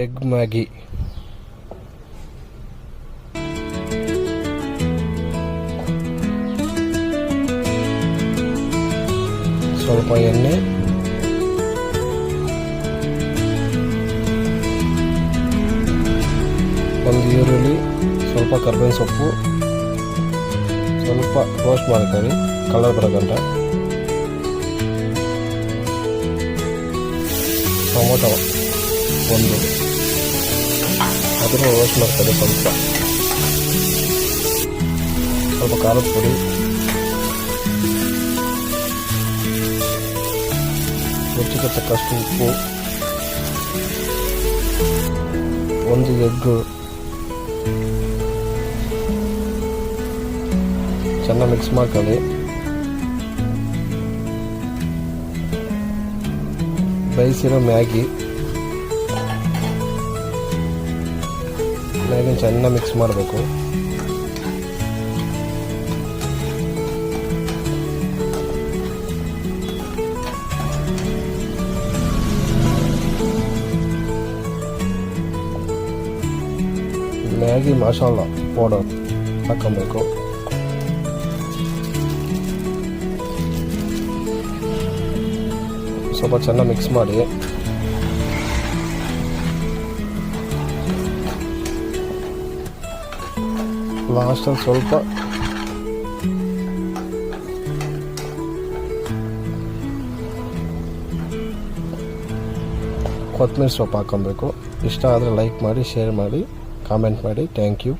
Egg Maggi, ಸ್ವಲ್ಪ ಎಣ್ಣೆ, ಒಂದು ಈರುಳ್ಳಿ, ಸ್ವಲ್ಪ ಕರ್ಬೇವಿನ ಸೊಪ್ಪು, ಸ್ವಲ್ಪ ರೋಸ್ಟ್ ಮಾಡ್ಕೊಳ್ಳಿ ಕಲರ್ ಬರೋಗಂಟ, ಟೊಮೊಟೊ ಒಂದು ಅದನ್ನು ರೋಸ್ಟ್ ಮಾಡ್ಕೊಳ್ಳಿ, ಸ್ವಲ್ಪ ಖಾರದ ಪುಡಿ, ರುಚಿಗೆ ತಕ್ಕಷ್ಟು ಉಪ್ಪು, ಒಂದು ಎಗ್ಗು ಚೆನ್ನಾಗಿ ಮಿಕ್ಸ್ ಮಾಡ್ಕೊಳ್ಳಿ. ಬೇಯಿಸಿರೋ ಮ್ಯಾಗಿ ಚೆನ್ನಾಗಿ ಮಿಕ್ಸ್ ಮಾಡಬೇಕು. ಮ್ಯಾಗಿ ಮಸಾಲ ಪೌಡರ್ ಹಾಕಬೇಕು. ಸ್ವಲ್ಪ ಚೆನ್ನಾಗಿ ಮಿಕ್ಸ್ ಮಾಡಿ ಲಾಸ್ಟಲ್ಲಿ ಸ್ವಲ್ಪ ಕೊತ್ತಂಬರಿ ಸೊಪ್ಪು ಹಾಕೊಬೇಕು. ಇಷ್ಟ ಆದರೆ ಲೈಕ್ ಮಾಡಿ, ಶೇರ್ ಮಾಡಿ, ಕಾಮೆಂಟ್ ಮಾಡಿ. Thank you.